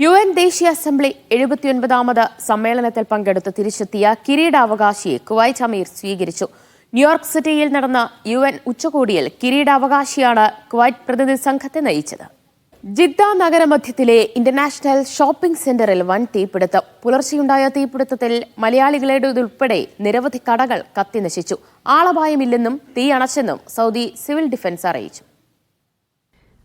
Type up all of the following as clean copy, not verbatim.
UN ദേശീയ assembly 79ാമത് സമ്മേളനത്തിൽ പങ്കെടുത്ത് തിരിച്ചെത്തിയ കിരീടാവകാശിയെ കുവൈറ്റ് അമീർ സ്വീകരിച്ചു. ന്യൂയോർക്ക് സിറ്റിയിൽ നടന്ന UN ഉച്ചകോടിയിൽ കിരീടാവകാശിയാണ് കുവൈറ്റ് പ്രതിനിധി സംഘത്തെ നയിച്ചത്. ജിദ്ദ നഗരമധ്യത്തിലെ ഇന്റർനാഷണൽ ഷോപ്പിംഗ് സെന്ററിൽ വൻ തീപിടുത്തം. പുലർച്ചെയുണ്ടായ തീപിടുത്തത്തിൽ മലയാളികളുടേതുൾപ്പെടെ നിരവധി കടകൾ കത്തിനശിച്ചു. ആളപായമില്ലെന്നും തീ അണച്ചെന്നും സൗദി സിവിൽ ഡിഫൻസ് അറിയിച്ചു.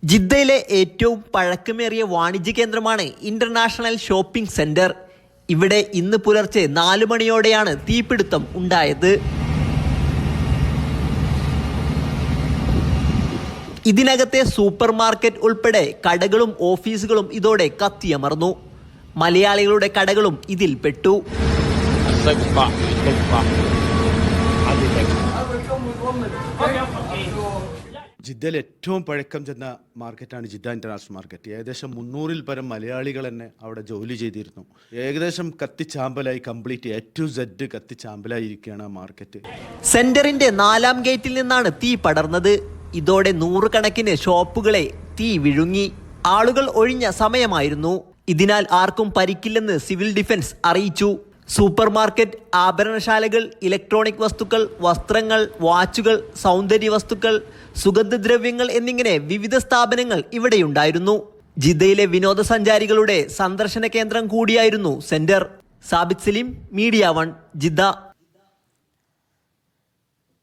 ജിദ്ദയിലെ ഏറ്റവും പഴക്കമേറിയ വാണിജ്യ കേന്ദ്രമാണ് ഇന്റർനാഷണൽ ഷോപ്പിംഗ് സെന്റർ. ഇവിടെ ഇന്ന് പുലർച്ചെ 4 മണിയോടെയാണ് തീപിടുത്തം ഉണ്ടായത്. ഇതിനകത്തെ സൂപ്പർ മാർക്കറ്റ് ഉൾപ്പെടെ കടകളും ഓഫീസുകളും ഇതോടെ കത്തിയമർന്നു. മലയാളികളുടെ കടകളും ഇതിൽ പെട്ടു. ജിദ്ദയിൽ ഏറ്റവും പഴക്കം ചെന്ന മാർക്കറ്റാണ് ജിദ്ദ ഇന്റർനാഷണൽ മാർക്കറ്റ്. ഏകദേശം 300-ൽ പരം മലയാളികൾ തന്നെ അവിടെ ജോലി ചെയ്തിരുന്നു. ഏകദേശം കത്തിച്ചാമ്പലായി, കംപ്ലീറ്റ് A to Z കത്തിച്ചാമ്പലായിരിക്കുകയാണ് ആ മാർക്കറ്റ്. സെന്ററിന്റെ 4ാം ഗേറ്റിൽ നിന്നാണ് തീ പടർന്നത്. ഇതോടെ 100 കണക്കിന് ഷോപ്പുകളെ തീ വിഴുങ്ങി. ആളുകൾ ഒഴിഞ്ഞ സമയമായിരുന്നു. ഇതിനാൽ ആർക്കും പരിക്കില്ലെന്ന് സിവിൽ ഡിഫൻസ് അറിയിച്ചു. സൂപ്പർ മാർക്കറ്റ്, ആഭരണശാലകൾ, ഇലക്ട്രോണിക് വസ്തുക്കൾ, വസ്ത്രങ്ങൾ, വാച്ചുകൾ, സൗന്ദര്യ വസ്തുക്കൾ, സുഗന്ധദ്രവ്യങ്ങൾ എന്നിങ്ങനെ വിവിധ സ്ഥാപനങ്ങൾ ഇവിടെയുണ്ടായിരുന്നു. ജിദ്ദയിലെ വിനോദസഞ്ചാരികളുടെ സന്ദർശന കേന്ദ്രം കൂടിയായിരുന്നു centre. Sabith Saleem, media 1, Jeddah.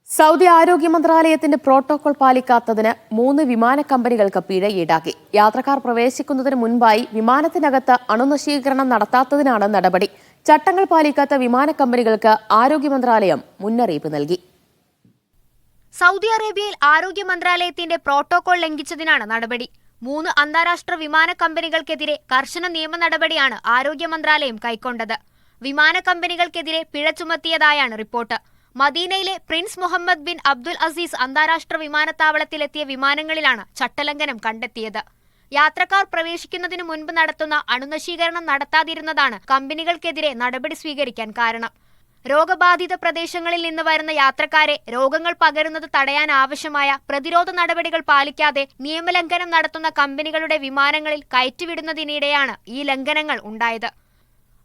Saudi ആരോഗ്യ മന്ത്രാലയത്തിന്റെ പ്രോട്ടോകോൾ പാലിക്കാത്തതിന് 3 വിമാന കമ്പനികൾക്ക് പിഴ ഈടാക്കി. യാത്രക്കാർ പ്രവേശിക്കുന്നതിന് മുൻപായി വിമാനത്തിനകത്ത് അണുനശീകരണം നടത്താത്തതിനാണ് നടപടി. ചട്ടങ്ങൾ പാലിക്കാത്ത വിമാന കമ്പനികൾക്ക് ആരോഗ്യ മന്ത്രാലയം മുന്നറിയിപ്പ് നൽകി. സൗദി അറേബ്യയിൽ ആരോഗ്യ മന്ത്രാലയത്തിന്റെ പ്രോട്ടോകോൾ ലംഘിച്ചതിനാണ് നടപടി. 3 അന്താരാഷ്ട്ര വിമാന കമ്പനികൾക്കെതിരെ കർശന നിയമ നടപടിയാണ് ആരോഗ്യ മന്ത്രാലയം കൈക്കൊണ്ടത്. വിമാന കമ്പനികൾക്കെതിരെ പിഴ ചുമത്തിയതായാണ് റിപ്പോർട്ട്. മദീനയിലെ prince Mohammed bin Abdul Aziz അന്താരാഷ്ട്ര വിമാനത്താവളത്തിലെത്തിയ വിമാനങ്ങളിലാണ് ചട്ടലംഘനം കണ്ടെത്തിയത്. യാത്രക്കാർ പ്രവേശിക്കുന്നതിനു മുൻപ് നടത്തുന്ന അണുനശീകരണം നടത്താതിരുന്നതാണ് കമ്പനികൾക്കെതിരെ നടപടി സ്വീകരിക്കാൻ കാരണം. രോഗബാധിത പ്രദേശങ്ങളിൽ നിന്ന് വരുന്ന യാത്രക്കാരെ രോഗങ്ങൾ പകരുന്നത് തടയാൻ ആവശ്യമായ പ്രതിരോധ നടപടികൾ പാലിക്കാതെ നിയമലംഘനം നടത്തുന്ന കമ്പനികളുടെ വിമാനങ്ങളിൽ കയറ്റിവിടുന്നതിനിടെയാണ് ഈ ലംഘനങ്ങൾ ഉണ്ടായത്.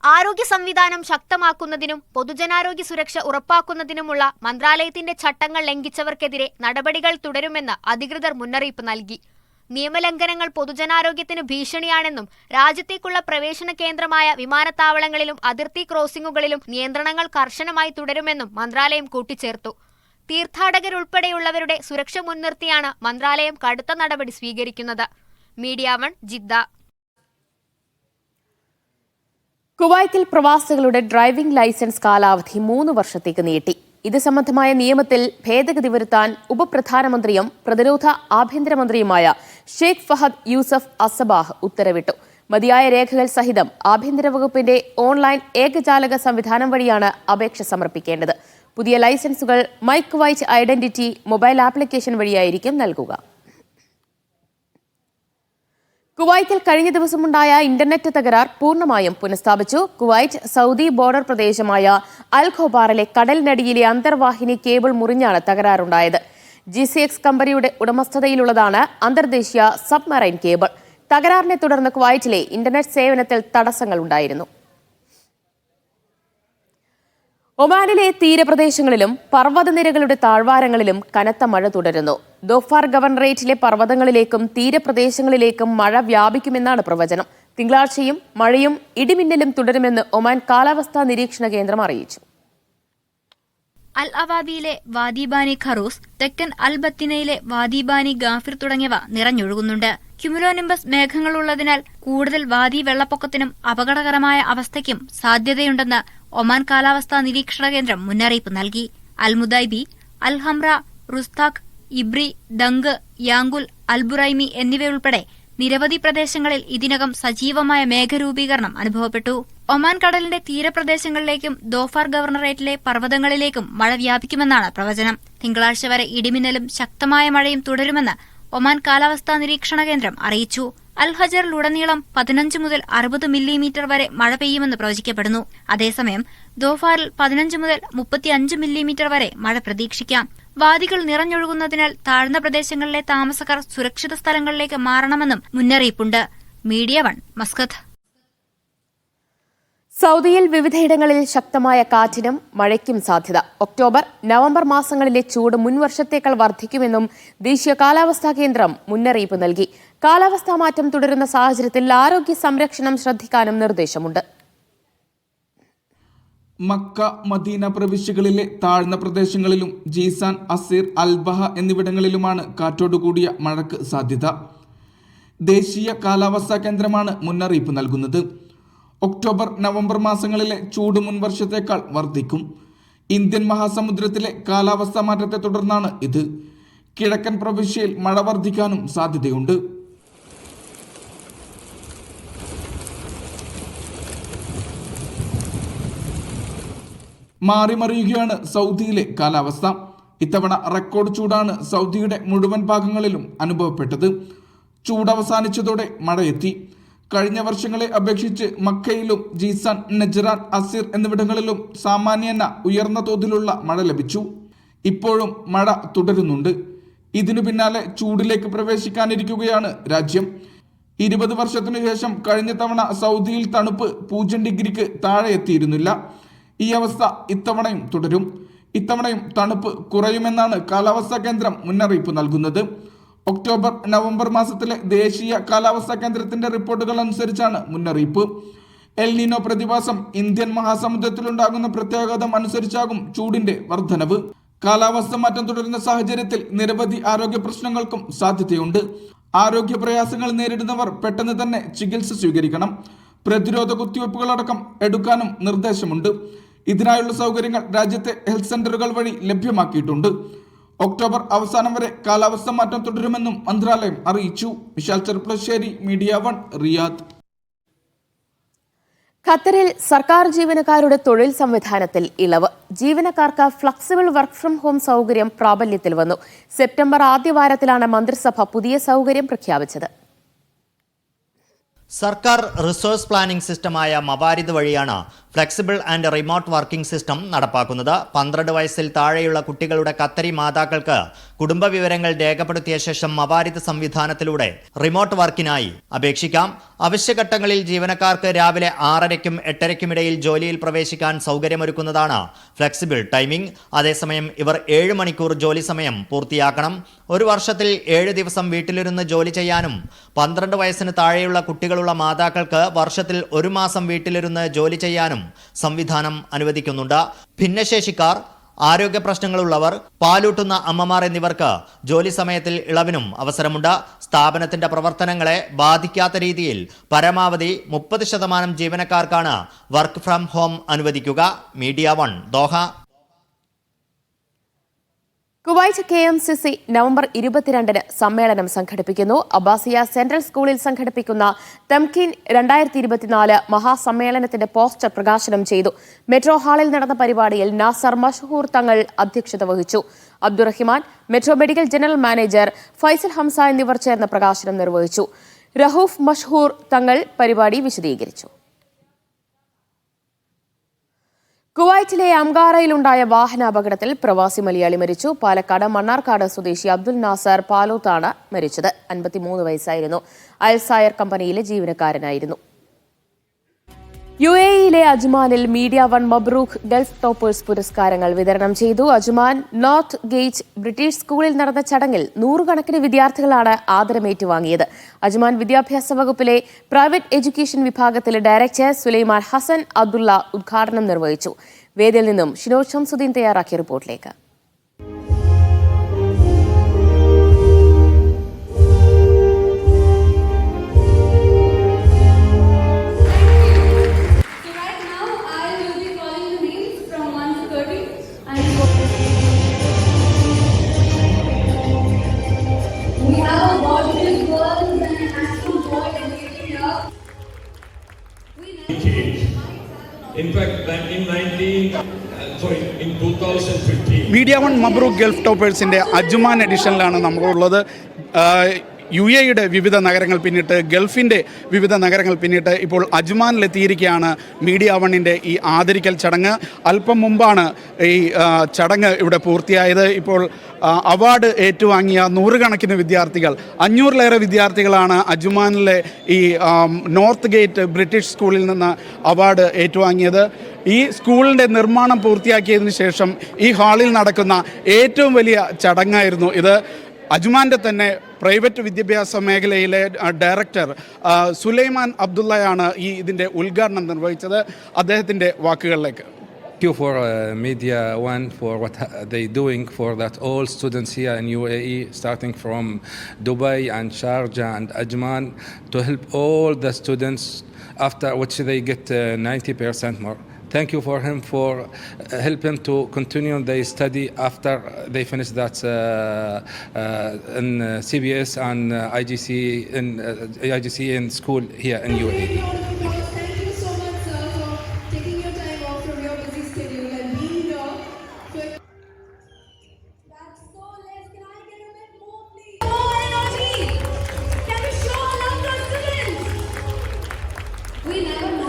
ആരോഗ്യ സംവിധാനം ശക്തമാക്കുന്നതിനും പൊതുജനാരോഗ്യ സുരക്ഷ ഉറപ്പാക്കുന്നതിനുമുള്ള മന്ത്രാലയത്തിന്റെ ചട്ടങ്ങൾ ലംഘിച്ചവർക്കെതിരെ നടപടികൾ തുടരുമെന്ന് അധികൃതർ മുന്നറിയിപ്പ് നൽകി. നിയമലംഘനങ്ങൾ പൊതുജനാരോഗ്യത്തിന് ഭീഷണിയാണെന്നും രാജ്യത്തേക്കുള്ള പ്രവേശന കേന്ദ്രമായ വിമാനത്താവളങ്ങളിലും അതിർത്തി ക്രോസിംഗുകളിലും നിയന്ത്രണങ്ങൾ കർശനമായി തുടരുമെന്നും മന്ത്രാലയം കൂട്ടിച്ചേർത്തു. തീർത്ഥാടകരുൾപ്പെടെയുള്ളവരുടെ സുരക്ഷ മുൻനിർത്തിയാണ് മന്ത്രാലയം കടുത്ത നടപടി സ്വീകരിക്കുന്നത്. Media 1, Jeddah. കുവൈത്തിൽ പ്രവാസികളുടെ ഡ്രൈവിംഗ് ലൈസൻസ് കാലാവധി 3 വർഷത്തേക്ക് നീട്ടി. ഇത് സംബന്ധമായ നിയമത്തിൽ ഭേദഗതി വരുത്താൻ ഉപപ്രധാനമന്ത്രിയും പ്രതിരോധ ആഭ്യന്തരമന്ത്രിയുമായ ഷെയ്ഖ് ഫഹദ് യൂസഫ് അസബാഹ് ഉത്തരവിട്ടു. മതിയായ രേഖകൾ സഹിതം ആഭ്യന്തര വകുപ്പിന്റെ ഓൺലൈൻ ഏകജാലക സംവിധാനം വഴിയാണ് അപേക്ഷ സമർപ്പിക്കേണ്ടത്. പുതിയ ലൈസൻസുകൾ my Kuwait identity mobile application വഴിയായിരിക്കും നൽകുക. കുവൈത്തിൽ കഴിഞ്ഞ ദിവസമുണ്ടായ ഇന്റർനെറ്റ് തകരാർ പൂർണ്ണമായും പുനഃസ്ഥാപിച്ചു. കുവൈറ്റ് സൗദി ബോർഡർ പ്രദേശമായ അൽ ഖോബാറിലെ കടലിനടിയിലെ അന്തർവാഹിനി കേബിൾ മുറിഞ്ഞാണ് തകരാറുണ്ടായത്. GCX കമ്പനിയുടെ ഉടമസ്ഥതയിലുള്ളതാണ് അന്തർദേശീയ സബ്മറൈൻ കേബിൾ. തകരാറിനെ തുടർന്ന് കുവൈറ്റിലെ ഇന്റർനെറ്റ് സേവനത്തിൽ തടസ്സങ്ങൾ ഉണ്ടായിരുന്നു. ഒമാനിലെ തീരപ്രദേശങ്ങളിലും പർവ്വതനിരകളുടെ താഴ്വാരങ്ങളിലും കനത്ത മഴ തുടരുന്നു. ദോഫാർ ഗവർണറേറ്റിലെ പർവ്വതങ്ങളിലേക്കും തീരപ്രദേശങ്ങളിലേക്കും മഴ വ്യാപിക്കുമെന്നാണ് പ്രവചനം. തിങ്കളാഴ്ചയും മഴയും ഇടിമിന്നലും തുടരുമെന്ന് ഒമാൻ കാലാവസ്ഥാ നിരീക്ഷണ കേന്ദ്രം അറിയിച്ചു. അൽ അവാബിയിലെ വാദിബാനി ഖറൂസ്, തെക്കൻ അൽ ബത്തിനയിലെ വാദിബാനി ഗാഫിർ തുടങ്ങിയവ നിറഞ്ഞൊഴുകുന്നുണ്ട്. ക്യുമുലോനിംബസ് മേഘങ്ങളുള്ളതിനാൽ കൂടുതൽ വാദി വെള്ളപ്പൊക്കത്തിനും അപകടകരമായ അവസ്ഥയ്ക്കും സാധ്യതയുണ്ടെന്ന് ഒമാൻ കാലാവസ്ഥാ നിരീക്ഷണ കേന്ദ്രം മുന്നറിയിപ്പ് നൽകി. അൽ മുദൈബി, അൽ ഹംറ, റുസ്താഖ്, ഇബ്രി, ദങ്ക്, യാങ്കുൽ, അൽ ബുറൈമി എന്നിവയുൾപ്പെടെ നിരവധി പ്രദേശങ്ങളിൽ ഇതിനകം സജീവമായ മേഘരൂപീകരണം അനുഭവപ്പെട്ടു. ഒമാൻ കടലിന്റെ തീരപ്രദേശങ്ങളിലേക്കും ദോഫാർ ഗവർണറേറ്റിലെ പർവ്വതങ്ങളിലേക്കും മഴ വ്യാപിക്കുമെന്നാണ് പ്രവചനം. തിങ്കളാഴ്ച വരെ ഇടിമിന്നലും ശക്തമായ മഴയും തുടരുമെന്ന് ഒമാൻ കാലാവസ്ഥാ നിരീക്ഷണ കേന്ദ്രം അറിയിച്ചു. അൽ ഹജറിലുടനീളം 15 മുതൽ 60 മില്ലിമീറ്റർ വരെ മഴ പെയ്യുമെന്ന് പ്രവചിക്കപ്പെടുന്നു. അതേസമയം ദോഫാറിൽ 15 മുതൽ 35 മില്ലിമീറ്റർ വരെ മഴ പ്രതീക്ഷിക്കാം. വാദികൾ നിറഞ്ഞൊഴുകുന്നതിനാൽ താഴ്ന്ന പ്രദേശങ്ങളിലെ താമസക്കാർ സുരക്ഷിത സ്ഥലങ്ങളിലേക്ക് മാറണമെന്നും മുന്നറിയിപ്പുണ്ട്. Media 1, Muscat. സൗദിയിൽ വിവിധയിടങ്ങളിൽ ശക്തമായ കാറ്റിനും മഴയ്ക്കും സാധ്യത. ഒക്ടോബർ, നവംബർ മാസങ്ങളിലെ ചൂട് മുൻവർഷത്തേക്കാൾ വർദ്ധിക്കുമെന്നും ദേശീയ കാലാവസ്ഥാ കേന്ദ്രം മുന്നറിയിപ്പ് നൽകി. കാലാവസ്ഥാ മാറ്റം തുടരുന്ന സാഹചര്യത്തിൽ ആരോഗ്യ സംരക്ഷണം ശ്രദ്ധിക്കാനും നിർദ്ദേശമുണ്ട്. മക്ക, മദീന പ്രവിശ്യകളിലെ താഴ്ന്ന പ്രദേശങ്ങളിലും ജീസാൻ, അസീർ, അൽബഹ എന്നിവിടങ്ങളിലുമാണ് കാറ്റോടുകൂടിയ മഴയ്ക്ക് സാധ്യത. ദേശീയ കാലാവസ്ഥാ കേന്ദ്രമാണ് മുന്നറിയിപ്പ് നൽകുന്നത്. ഒക്ടോബർ, നവംബർ മാസങ്ങളിലെ ചൂട് മുൻവർഷത്തേക്കാൾ വർദ്ധിക്കും. ഇന്ത്യൻ മഹാസമുദ്രത്തിലെ കാലാവസ്ഥാ മാറ്റത്തെ തുടർന്നാണ് ഇത്. കിഴക്കൻ പ്രവിശ്യയിൽ മഴ വർദ്ധിക്കാനും സാധ്യതയുണ്ട്. മാറിമറിയുകയാണ് സൗദിയിലെ കാലാവസ്ഥ. ഇത്തവണ റെക്കോർഡ് ചൂടാണ് സൗദിയുടെ മുഴുവൻ ഭാഗങ്ങളിലും അനുഭവപ്പെട്ടത്. ചൂട് അവസാനിച്ചതോടെ മഴയെത്തി. കഴിഞ്ഞ വർഷങ്ങളെ അപേക്ഷിച്ച് മക്കയിലും ജീസാൻ, നജ്റാൻ, അസീർ എന്നിവിടങ്ങളിലും സാമാന്യേന ഉയർന്ന തോതിലുള്ള മഴ ലഭിച്ചു. ഇപ്പോഴും മഴ തുടരുന്നുണ്ട്. ഇതിനു പിന്നാലെ ചൂടിലേക്ക് പ്രവേശിക്കാനിരിക്കുകയാണ് രാജ്യം. 20 വർഷത്തിനു ശേഷം കഴിഞ്ഞ തവണ സൗദിയിൽ തണുപ്പ് 0 ഡിഗ്രിക്ക് താഴെ എത്തിയിരുന്നില്ല. ഈ അവസ്ഥ ഇത്തവണയും തുടരും. ഇത്തവണയും തണുപ്പ് കുറയുമെന്നാണ് കാലാവസ്ഥാ കേന്ദ്രം മുന്നറിയിപ്പ് നൽകുന്നത്. ഒക്ടോബർ, നവംബർ മാസത്തിലെ ദേശീയ കാലാവസ്ഥാ കേന്ദ്രത്തിന്റെ റിപ്പോർട്ടുകൾ അനുസരിച്ചാണ് മുന്നറിയിപ്പ്. എൽ നീനോ പ്രതിഭാസം ഇന്ത്യൻ മഹാസമുദ്രത്തിലുണ്ടാകുന്ന പ്രത്യാഘാതം അനുസരിച്ചാകും ചൂടിന്റെ വർധനവ്. കാലാവസ്ഥ മാറ്റം തുടരുന്ന സാഹചര്യത്തിൽ നിരവധി ആരോഗ്യ പ്രശ്നങ്ങൾക്കും സാധ്യതയുണ്ട്. ആരോഗ്യ പ്രയാസങ്ങൾ നേരിടുന്നവർ പെട്ടെന്ന് തന്നെ ചികിത്സ സ്വീകരിക്കണം. പ്രതിരോധ കുത്തിവയ്പ്പുകളടക്കം എടുക്കാനും നിർദ്ദേശമുണ്ട്. ഇതിനായുള്ള സൗകര്യങ്ങൾ രാജ്യത്തെ ഹെൽത്ത് സെന്ററുകൾ വഴി ലഭ്യമാക്കിയിട്ടുണ്ട്. ഒക്ടോബർ അവസാനം വരെ കാലാവസ്ഥ മാറ്റം തുടരുമെന്നും മന്ത്രാലയം അറിയിച്ചു. Vishal Cherpulassery, media 1, Riyadh. ഖത്തറിൽ സർക്കാർ ജീവനക്കാരുടെ തൊഴിൽ സംവിധാനത്തിൽ ഇളവ്. ജീവനക്കാർക്ക് ഫ്ലെക്സിബിൾ വർക്ക് ഫ്രം ഹോം സൗകര്യം പ്രാബല്യത്തിൽ വന്നു. സെപ്റ്റംബർ ആദ്യവാരത്തിലാണ് മന്ത്രിസഭ പുതിയ സൗകര്യം പ്രഖ്യാപിച്ചത്. സർക്കാർ റിസോഴ്സ് പ്ലാനിംഗ് സിസ്റ്റമായ മവാരിദ് വഴിയാണ് flexible and remote working system നടപ്പാക്കുന്നത്. 12 വയസ്സിൽ താഴെയുള്ള കുട്ടികളുടെ ഖത്തരി മാതാക്കൾക്ക് കുടുംബ വിവരങ്ങൾ രേഖപ്പെടുത്തിയ ശേഷം മവാരിദ് സംവിധാനത്തിലൂടെ റിമോട്ട് വർക്കിനായി അപേക്ഷിക്കാം. അവശ്യഘട്ടങ്ങളിൽ ജീവനക്കാർക്ക് രാവിലെ 6:30-നും 8:30-നും ഇടയിൽ ജോലിയിൽ പ്രവേശിക്കാൻ സൗകര്യമൊരുക്കുന്നതാണ് ഫ്ലെക്സിബിൾ ടൈമിംഗ്. അതേസമയം ഇവർ 7 മണിക്കൂർ ജോലി സമയം പൂർത്തിയാക്കണം. ഒരു വർഷത്തിൽ 7 ദിവസം വീട്ടിലിരുന്ന് ജോലി ചെയ്യാനും 12 വയസ്സിന് താഴെയുള്ള കുട്ടികളുള്ള മാതാക്കൾക്ക് വർഷത്തിൽ 1 മാസം വീട്ടിലിരുന്ന് ജോലി ചെയ്യാനും സംവിധാനം അനുവദിക്കുന്നുണ്ട്. ഭിന്നശേഷിക്കാർ, ആരോഗ്യ പ്രശ്നങ്ങളുള്ളവർ, പാലൂട്ടുന്ന അമ്മമാർ എന്നിവർക്ക് ജോലി സമയത്തിൽ ഇളവിനും അവസരമുണ്ട്. സ്ഥാപനത്തിന്റെ പ്രവർത്തനങ്ങളെ ബാധിക്കാത്ത രീതിയിൽ പരമാവധി 30% ജീവനക്കാർക്കാണ് വർക്ക് ഫ്രം ഹോം അനുവദിക്കുക. Media 1, Doha. Kuwait KMCC November 22-ന് സമ്മേളനം സംഘടിപ്പിക്കുന്നു. അബ്ബാസിയ സെൻട്രൽ സ്കൂളിൽ സംഘടിപ്പിക്കുന്ന തംകീൻ 2024 മഹാസമ്മേളനത്തിന്റെ പോസ്റ്റർ പ്രകാശനം ചെയ്തു. മെട്രോ ഹാളിൽ നടന്ന പരിപാടിയിൽ നാസർ മഷ്ഹൂർ തങ്ങൾ അധ്യക്ഷത വഹിച്ചു. Abdurahiman, Metro Medical general manager Faisal Hamza എന്നിവർ ചേർന്ന് പ്രകാശനം നിർവഹിച്ചു. റഹൂഫ് മഷ്ഹൂർ തങ്ങൾ പരിപാടി വിശദീകരിച്ചു. കുവൈറ്റിലെ അംഗാറയിലുണ്ടായ വാഹനാപകടത്തിൽ പ്രവാസി മലയാളി മരിച്ചു. പാലക്കാട് മണ്ണാർക്കാട് സ്വദേശി അബ്ദുൽ നാസർ പാലോത്താണ് മരിച്ചത്. 53 വയസ്സായിരുന്നു. അൽസായർ കമ്പനിയിലെ ജീവനക്കാരനായിരുന്നു. UAE-യിലെ അജ്മാനിൽ മീഡിയ 1 മബ്രൂഖ് ഗൾഫ് ടോപ്പേഴ്സ് പുരസ്കാരങ്ങൾ വിതരണം ചെയ്തു. അജ്മാൻ നോർത്ത് ഗേറ്റ് ബ്രിട്ടീഷ് സ്കൂളിൽ നടന്ന ചടങ്ങിൽ 100 കണക്കിന് വിദ്യാർത്ഥികളാണ് ആദരമേറ്റുവാങ്ങിയത്. അജ്മാൻ വിദ്യാഭ്യാസ വകുപ്പിലെ പ്രൈവറ്റ് എഡ്യൂക്കേഷൻ വിഭാഗത്തിലെ ഡയറക്ടർ സുലൈമാൻ ഹസൻ അബ്ദുള്ള ഉദ്ഘാടനം നിർവഹിച്ചു. വേദിയിൽ നിന്നും ഷിനോജ് ഷംസുദ്ദീൻ തയ്യാറാക്കിയ റിപ്പോർട്ടിലേക്ക്. In fact, in 2015. Media 1 Mabrook Gulf ടോപ്പേഴ്സിൻ്റെ അജ്മാൻ എഡിഷനിലാണ് നമ്മളുള്ളത്. UAE വിവിധ നഗരങ്ങൾ പിന്നിട്ട് ഗൾഫിൻ്റെ വിവിധ നഗരങ്ങൾ പിന്നിട്ട് ഇപ്പോൾ അജ്മാനിലെത്തിയിരിക്കുകയാണ് മീഡിയ വണ്ണിൻ്റെ ഈ ആദരിക്കൽ ചടങ്ങ്. അല്പം മുമ്പാണ് ഈ ചടങ്ങ് ഇവിടെ പൂർത്തിയായത്. ഇപ്പോൾ അവാർഡ് ഏറ്റുവാങ്ങിയ നൂറുകണക്കിന് വിദ്യാർത്ഥികൾ, 500-ലേറെ വിദ്യാർത്ഥികളാണ് അജ്മാനിലെ ഈ നോർത്ത് ഗേറ്റ് ബ്രിട്ടീഷ് സ്കൂളിൽ നിന്ന് അവാർഡ് ഏറ്റുവാങ്ങിയത്. ഈ സ്കൂളിൻ്റെ നിർമ്മാണം പൂർത്തിയാക്കിയതിന് ശേഷം ഈ ഹാളിൽ നടക്കുന്ന ഏറ്റവും വലിയ ചടങ്ങായിരുന്നു ഇത്. അജ്മാൻ്റെ തന്നെ പ്രൈവറ്റ് വിദ്യാഭ്യാസ മേഖലയിലെ ഡയറക്ടർ സുലൈമാൻ അബ്ദുള്ളയാണ് ഇതിൻ്റെ ഉദ്ഘാടനം നിർവഹിച്ചത്. അദ്ദേഹത്തിൻ്റെ വാക്കുകളിലേക്ക്. Thank you for Media One for what they doing for that all students here in UAE, starting from Dubai and Sharjah and Ajman, to help all the students after which they get 90% more. Thank you for him for help him to continue their study after they finish that in CBS and IGC in school here in UAE.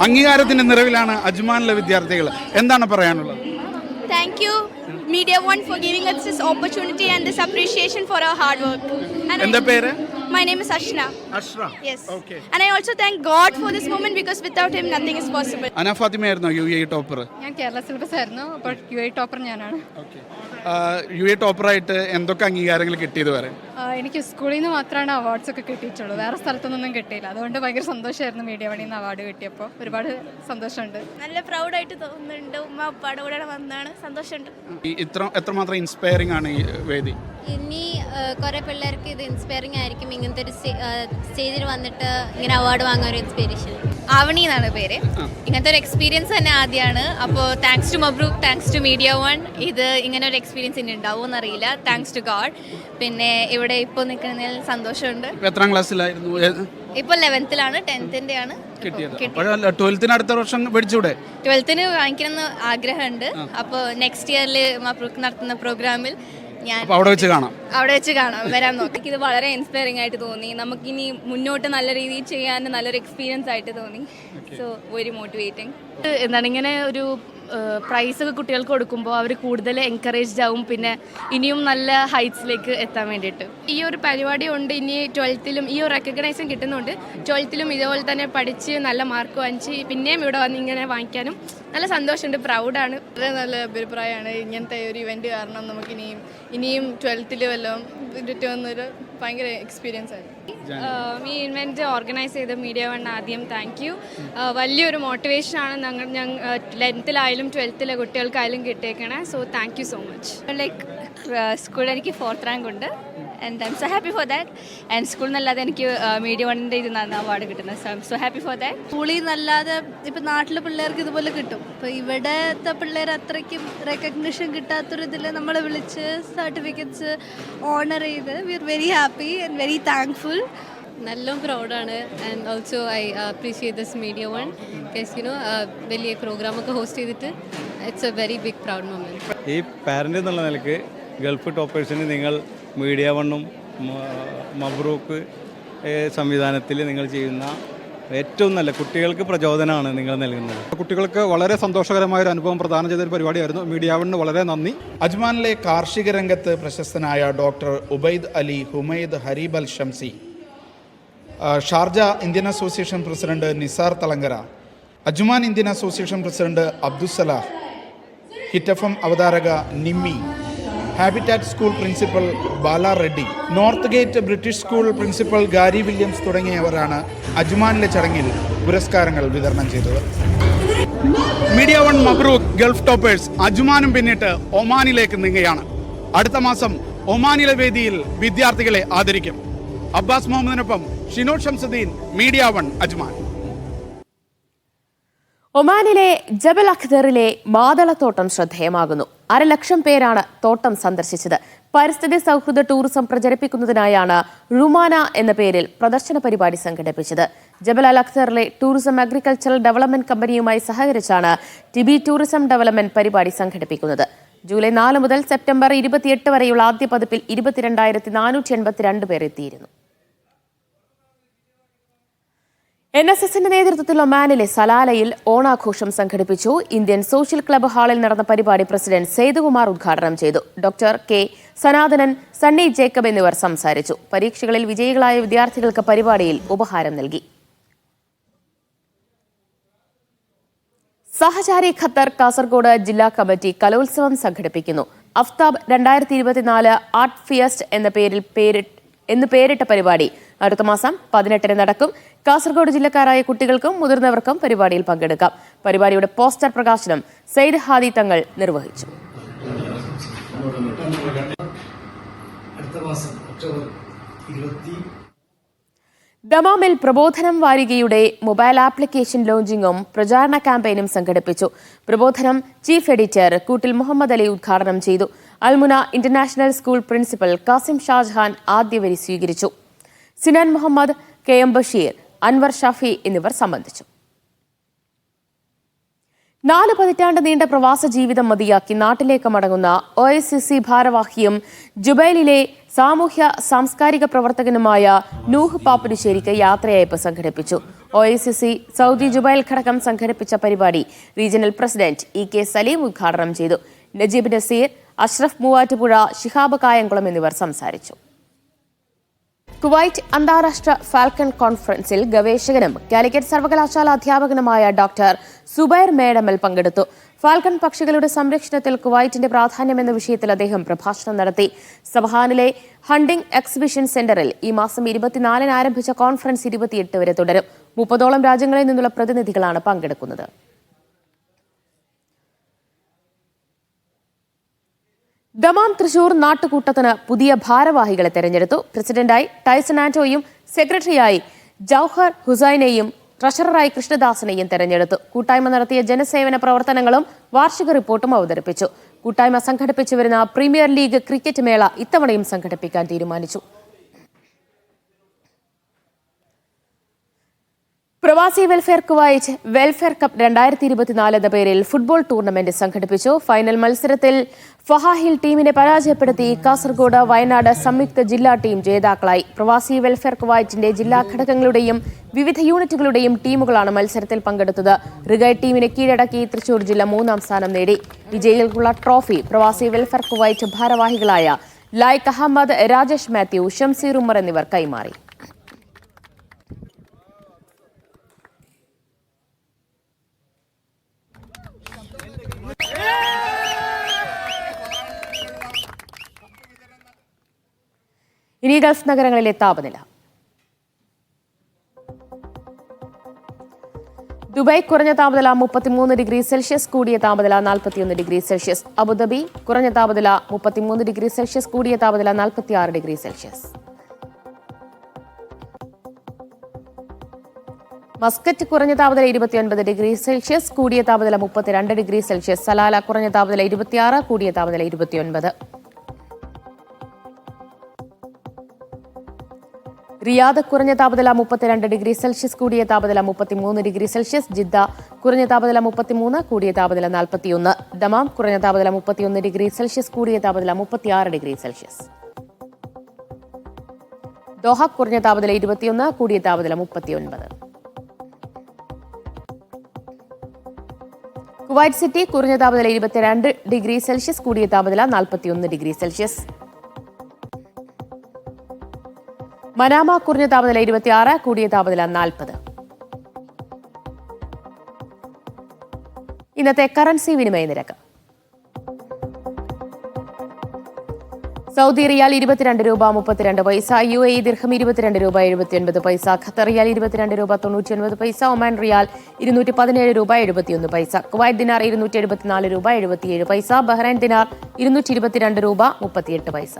അംഗീകാരത്തിൻ്റെ നിറവിലാണ് അജ്മാനിലെ വിദ്യാർത്ഥികൾ. എന്താണ് പറയാനുള്ളത്? Thank you, Media One, for giving us this opportunity and this appreciation for our hard work. എന്താ പേര്? My name is Ashna. Ashra. Yes. Okay. And I also thank God for this moment because without him nothing is possible. അന ഫാത്തിമയായിരുന്നോ UAE topper? ഞാൻ Kerala syllabus ആയിരുന്നു, അപ്പോൾ UAE topper ഞാനാണ്. Okay. UAE ടോപ്പറായിട്ട് എന്തൊക്കെ അംഗീകാരങ്ങൾ കിട്ടിയത് വരെ? എനിക്ക് സ്കൂളിൽ നിന്ന് മാത്രമാണ് അവാർഡ്സ് ഒക്കെ കിട്ടിയിട്ടുള്ളൂ, വേറെ സ്ഥലത്തൊന്നും കിട്ടിയില്ല. അതുകൊണ്ട് ഭയങ്കര സന്തോഷമായിരുന്നു മീഡിയ വണിയിൽ നിന്ന് അവാർഡ് കിട്ടിയപ്പോൾ. ഒരുപാട് സന്തോഷമുണ്ട്, നല്ല പ്രൗഡായിട്ട് തോന്നുന്നുണ്ട്. ഉമ്മ ഉപ്പാടെ കൂടെ വന്നാണ്, സന്തോഷമുണ്ട്. എത്രമാത്രം ഇൻസ്പയറിംഗ് ആണ് ഈ വേദി? ഇനി കുറേ പിള്ളേർക്ക് ഇത് ഇൻസ്പയറിംഗ് ആയിരിക്കും. ഇങ്ങനത്തെ ഒരു സ്റ്റേജിൽ വന്നിട്ട് ഇങ്ങനെ അവാർഡ് വാങ്ങാൻ ഒരു ഇൻസ്പിറേഷൻ. ആവണി എന്നാണ് പേര്. ഇങ്ങനത്തെ ഒരു എക്സ്പീരിയൻസ് തന്നെ ആദ്യമാണ്. അപ്പോൾ thanks to Mabrook, thanks to Media One. ഇത് ഇങ്ങനെ ഒരു എക്സ്പീരിയൻസ് ഇനി ഉണ്ടാവുമെന്ന് അറിയില്ല. Thanks to God. പിന്നെ ഇവിടെ ഇപ്പോൾ നിൽക്കുന്നതിൽ സന്തോഷമുണ്ട്. എത്രാം ക്ലാസ്സിലായിരുന്നു? ഇപ്പോൾ 11th-ലാണ്, 10th-ന്റെ ആണ് കിട്ടിയത്. 12th അടുത്ത വർഷം പഠിച്ചൂടെ? 12th വാങ്ങിക്കണമെന്ന് ആഗ്രഹമുണ്ട്. അപ്പോൾ നെക്സ്റ്റ് ഇയറിൽ മബ്രൂക്ക് നടത്തുന്ന പ്രോഗ്രാമിൽ ഞാൻ അവിടെ വെച്ച് കാണാം, വരാൻ നോക്കാം. ഇത് വളരെ ഇൻസ്പയറിംഗ് ആയിട്ട് തോന്നി. നമുക്കിനി മുന്നോട്ട് നല്ല രീതിയിൽ ചെയ്യാൻ നല്ലൊരു എക്സ്പീരിയൻസ് ആയിട്ട് തോന്നി. So very motivating. എന്താണ് ഇങ്ങനെ ഒരു പ്രൈസ് ഒക്കെ കുട്ടികൾക്ക് കൊടുക്കുമ്പോൾ അവർ കൂടുതൽ എൻകറേജ്ഡ് ആവും, പിന്നെ ഇനിയും നല്ല ഹൈറ്റ്സിലേക്ക് എത്താൻ വേണ്ടിയിട്ട്. ഈ ഒരു പരിപാടി കൊണ്ട് ഇനി 12th-ലും ഈ ഒരു റെക്കഗ്നൈസും കിട്ടുന്നുണ്ട്. 12th-ലും ഇതുപോലെ തന്നെ പഠിച്ച് നല്ല മാർക്ക് വാങ്ങിച്ച് പിന്നെയും ഇവിടെ വന്ന് ഇങ്ങനെ വാങ്ങിക്കാനും നല്ല സന്തോഷമുണ്ട്, പ്രൗഡാണ്. വളരെ നല്ല അഭിപ്രായമാണ് ഇങ്ങനത്തെ ഒരു ഇവൻറ്റ് കാരണം. നമുക്ക് ഇനിയും 12th-ൽ വല്ലതും കിട്ടുമെന്നൊരു ഭയങ്കര എക്സ്പീരിയൻസ് ആയിരുന്നു. ഈ ഇവൻറ്റ് ഓർഗനൈസ് ചെയ്ത മീഡിയ വൺ ആദ്യം താങ്ക് യു. വലിയൊരു മോട്ടിവേഷനാണ് ഞങ്ങൾ 11th-ലായാലും 12th-ലെ കുട്ടികൾക്കായാലും കിട്ടിയേക്കണേ. So thank you so much. Like സ്കൂളിൽ എനിക്ക് 4th റാങ്ക് ഉണ്ട് and I'm so happy for that. And സ്കൂളിൽ നിന്നല്ലാതെ എനിക്ക് മീഡിയ വണ്ണിൻ്റെ ഇത് അവാർഡ് കിട്ടുന്നത്. So I'm so happy for that. സ്കൂളിൽ നിന്നല്ലാതെ ഇപ്പം നാട്ടിലെ പിള്ളേർക്ക് ഇതുപോലെ കിട്ടും. ഇപ്പോൾ ഇവിടത്തെ പിള്ളേർ അത്രയ്ക്കും റെക്കഗ്നിഷൻ കിട്ടാത്തൊരു ഇതിൽ നമ്മളെ വിളിച്ച് സർട്ടിഫിക്കറ്റ്സ് ഓണർ ചെയ്ത് we are very happy and very thankful. നല്ല പ്രൗഡാണ്. And also I appreciate this media one because വലിയ പ്രോഗ്രാമൊക്കെ ഹോസ്റ്റ് ചെയ്തിട്ട് it's a very big proud moment. ഈ പാരൻ്റ് എന്നുള്ള നിലയ്ക്ക് ഗൾഫ് ടോപ്പേഴ്സിന് നിങ്ങൾ മീഡിയ വണ്ണും മബ്രൂക്ക് സംവിധാനത്തിൽ നിങ്ങൾ ചെയ്യുന്ന ഏറ്റവും നല്ല കുട്ടികൾക്ക് പ്രചോദനമാണ് നിങ്ങൾ നൽകുന്നത്. കുട്ടികൾക്ക് വളരെ സന്തോഷകരമായ ഒരു അനുഭവം പ്രദാനം ചെയ്തൊരു പരിപാടിയായിരുന്നു. മീഡിയ വണ്ണിന് വളരെ നന്ദി. അജ്മാനിലെ കാർഷിക രംഗത്ത് പ്രശസ്തനായ doctor Ubaid Ali Humaid Harib Al Shamsi, Sharjah Indian association president Nisar Thalankara, Ajman Indian association president Abdussalah, Hit FM അവതാരക Nimmi, Habitat school principal Bala Reddy, North Gate British school principal Gary Williams തുടങ്ങിയവരാണ് അജ്മാനിലെ ചടങ്ങിൽ പുരസ്കാരങ്ങൾ വിതരണം ചെയ്തത്. Media one Mabrook Gulf Toppers അജ്മാനും പിന്നിട്ട് ഒമാനിലേക്ക് നീങ്ങുകയാണ്. അടുത്ത മാസം ഒമാനിലെ വേദിയിൽ വിദ്യാർത്ഥികളെ ആദരിക്കും. അബ്ബാസ് മുഹമ്മദിനൊപ്പം Shinod Shamsuddin, media one, Ajman. ഒമാനിലെ ജബൽ അഖ്ദറിലെ മാതളത്തോട്ടം ശ്രദ്ധേയമാകുന്നു. 1,00,000 പേരാണ് തോട്ടം സന്ദർശിച്ചത്. പരിസ്ഥിതി സൗഹൃദ ടൂറിസം പ്രചരിപ്പിക്കുന്നതിനായാണ് റുമാന എന്ന പേരിൽ പ്രദർശന പരിപാടി സംഘടിപ്പിച്ചത്. ജബൽ അൽ അഖ്ദറിലെ ടൂറിസം അഗ്രികൾച്ചറൽ ഡെവലപ്മെന്റ് കമ്പനിയുമായി സഹകരിച്ചാണ് ടിബി ടൂറിസം ഡെവലപ്മെന്റ് പരിപാടി സംഘടിപ്പിക്കുന്നത്. ജൂലൈ 4 മുതൽ സെപ്റ്റംബർ 28 വരെയുള്ള ആദ്യ പതിപ്പിൽ 22,482 പേർ എത്തിയിരുന്നു. NSSന്റെ നേതൃത്വത്തിൽ ഒമാനിലെ സലാലയിൽ ഓണാഘോഷം സംഘടിപ്പിച്ചു. ഇന്ത്യൻ സോഷ്യൽ ക്ലബ്ബ് ഹാളിൽ നടന്ന പരിപാടി പ്രസിഡന്റ് സേതുകുമാർ ഉദ്ഘാടനം ചെയ്തു. Doctor K Sanathanan, Sunny Jacob എന്നിവർ സംസാരിച്ചു. പരീക്ഷകളിൽ വിജയികളായ വിദ്യാർത്ഥികൾക്ക് പരിപാടിയിൽ ഉപഹാരം നൽകി. സഹചാരി ഖത്തർ കാസർഗോഡ് ജില്ലാ കമ്മിറ്റി കലോത്സവം സംഘടിപ്പിക്കുന്നു. അഫ്താബ് 2024 ആർട്ട് ഫിയസ്റ്റ് എന്ന് പേരിട്ട പരിപാടി അടുത്ത മാസം 18 നടക്കും. കാസർഗോഡ് ജില്ലക്കാരായ കുട്ടികൾക്കും മുതിർന്നവർക്കും പരിപാടിയിൽ പങ്കെടുക്കാം. പരിപാടിയുടെ പോസ്റ്റർ പ്രകാശനം സയ്യിദ് ഹാദി തങ്ങൾ നിർവഹിച്ചു. ദമാമിൽ പ്രബോധനം വാരികയുടെ മൊബൈൽ ആപ്ലിക്കേഷൻ ലോഞ്ചിങ്ങും പ്രചാരണ ക്യാമ്പയിനും സംഘടിപ്പിച്ചു. പ്രബോധനം ചീഫ് എഡിറ്റർ കൂട്ടിൽ മുഹമ്മദ് അലി ഉദ്ഘാടനം ചെയ്തു. Almuna international school principal Kasim Shajahan ആദ്യവരി സ്വീകരിച്ചു. സിനാൻ മുഹമ്മദ്, KM ബഷീർ, അൻവർ ഷാഫി എന്നിവർ സംബന്ധിച്ചു. 4 പതിറ്റാണ്ട് നീണ്ട പ്രവാസ ജീവിതം മതിയാക്കി നാട്ടിലേക്ക് മടങ്ങുന്ന OICC ഭാരവാഹിയും ജുബൈലിലെ സാമൂഹ്യ സാംസ്കാരിക പ്രവർത്തകനുമായ നൂഹ് പാപ്പുശ്ശേരിക്ക് യാത്രയയപ്പ് സംഘടിപ്പിച്ചു. OICC സൗദി ജുബൈൽ ഘടകം സംഘടിപ്പിച്ച പരിപാടി റീജിയണൽ പ്രസിഡന്റ് EK സലീം ഉദ്ഘാടനം ചെയ്തു. നജീബ് നസീർ, അഷ്റഫ് മൂവാറ്റുപുഴ, ശിഹാബ് കായംകുളം എന്നിവർ സംസാരിച്ചു. കുവൈറ്റ് അന്താരാഷ്ട്ര ഫാൽക്കൺ കോൺഫറൻസിൽ ഗവേഷകനും കാലിക്കറ്റ് സർവകലാശാല അധ്യാപകനുമായ ഡോക്ടർ സുബൈർ മേഡമൽ പങ്കെടുത്തു. ഫാൽക്കൺ പക്ഷികളുടെ സംരക്ഷണത്തിൽ കുവൈറ്റിന്റെ പ്രാധാന്യം എന്ന വിഷയത്തിൽ അദ്ദേഹം പ്രഭാഷണം നടത്തി. സബഹാനിലെ ഹണ്ടിംഗ് എക്സിബിഷൻ സെന്ററിൽ ഈ മാസം 24 ആരംഭിച്ച കോൺഫറൻസ് 28 വരെ തുടരും. 30ഓളം രാജ്യങ്ങളിൽ നിന്നുള്ള പ്രതിനിധികളാണ് പങ്കെടുക്കുന്നത്. ദമാം തൃശൂർ നാട്ടുകൂട്ടത്തിന് പുതിയ ഭാരവാഹികളെ തെരഞ്ഞെടുത്തു. പ്രസിഡന്റായി ടൈസൺ ആന്റോയും സെക്രട്ടറിയായി ജൌഹർ ഹുസൈനെയും ട്രഷററായി കൃഷ്ണദാസിനെയും തെരഞ്ഞെടുത്തു. കൂട്ടായ്മ നടത്തിയ ജനസേവന പ്രവർത്തനങ്ങളും വാർഷിക റിപ്പോർട്ടും അവതരിപ്പിച്ചു. കൂട്ടായ്മ സംഘടിപ്പിച്ചു വരുന്ന പ്രീമിയർ ലീഗ് ക്രിക്കറ്റ് മേള ഇത്തവണയും സംഘടിപ്പിക്കാൻ തീരുമാനിച്ചു. പ്രവാസി വെൽഫെയർ കുവൈറ്റ് വെൽഫെയർ കപ്പ് 2024 എന്ന പേരിൽ ഫുട്ബോൾ ടൂർണമെന്റ് സംഘടിപ്പിച്ചു. ഫൈനൽ മത്സരത്തിൽ ഫഹാഹിൽ ടീമിനെ പരാജയപ്പെടുത്തി കാസർഗോഡ്, വയനാട് സംയുക്ത ജില്ലാ ടീം ജേതാക്കളായി. പ്രവാസി വെൽഫെയർ കുവൈറ്റിന്റെ ജില്ലാ ഘടകങ്ങളുടെയും വിവിധ യൂണിറ്റുകളുടെയും ടീമുകളാണ് മത്സരത്തിൽ പങ്കെടുത്തത്. റിഗൈഡ് ടീമിനെ കീഴടക്കി തൃശൂർ ജില്ല 3ാം സ്ഥാനം നേടി. വിജയികൾക്കുള്ള ട്രോഫി പ്രവാസി വെൽഫെയർ കുവൈറ്റ് ഭാരവാഹികളായ ലായിക് അഹമ്മദ്, രാജേഷ് മാത്യു, ഷംസീർ ഉമ്മർ എന്നിവർ കൈമാറി. ഇനി ഗൾഫ് നഗരങ്ങളിലെ താപനില. ദുബായ് കുറഞ്ഞ താപനില 33 ഡിഗ്രി സെൽഷ്യസ്, കൂടിയ താപനില 41 ഡിഗ്രി സെൽഷ്യസ്. അബുദാബി കുറഞ്ഞ താപനില 33 ഡിഗ്രി സെൽഷ്യസ്, കൂടിയ താപനില 46 ഡിഗ്രി സെൽഷ്യസ്. മസ്കറ്റ് കുറഞ്ഞ താപനില 29 ഡിഗ്രി സെൽഷ്യസ്, കൂടിയ താപനില 32 ഡിഗ്രി സെൽഷ്യസ്. സലാല കുറഞ്ഞ താപനില 26, കൂടിയ താപനില 29. റിയാദ് കുറഞ്ഞ താപനില 32 ഡിഗ്രി സെൽഷ്യസ്, കൂടിയ താപനില 33 ഡിഗ്രി സെൽഷ്യസ്. ജിദ്ദ കുറഞ്ഞ താപനില 33, കൂടിയ താപനില 41. ദമാം കുറഞ്ഞ താപനില 31 ഡിഗ്രി സെൽഷ്യസ്, കൂടിയ താപനില 36 ഡിഗ്രി സെൽഷ്യസ്. ദോഹ കുറഞ്ഞ താപനില 21, കൂടിയ താപനില 39. കുവൈറ്റ് സിറ്റി കുറഞ്ഞ താപനില 22 ഡിഗ്രി സെൽഷ്യസ്, കൂടിയ താപനില 41 ഡിഗ്രി സെൽഷ്യസ്. മനാമ കുറഞ്ഞ താപനില 26, കൂടിയ താപനില 40. ഇന്നത്തെ കറൻസി വിനിമയ നിരക്ക്. സൗദി റിയാൽ 22 രൂപ 32 പൈസ, UAE ദിർഹം 22 രൂപ 79 പൈസ, ഖത്തർ റിയാൽ 22 രൂപ 99 പൈസ, ഒമാൻ റിയാൽ 217 രൂപ 71 പൈസ, കുവൈറ്റ് ദിനാർ 274 രൂപ 77 പൈസ, ബഹ്റൈൻ ദിനാർ 222 രൂപ 38 പൈസ.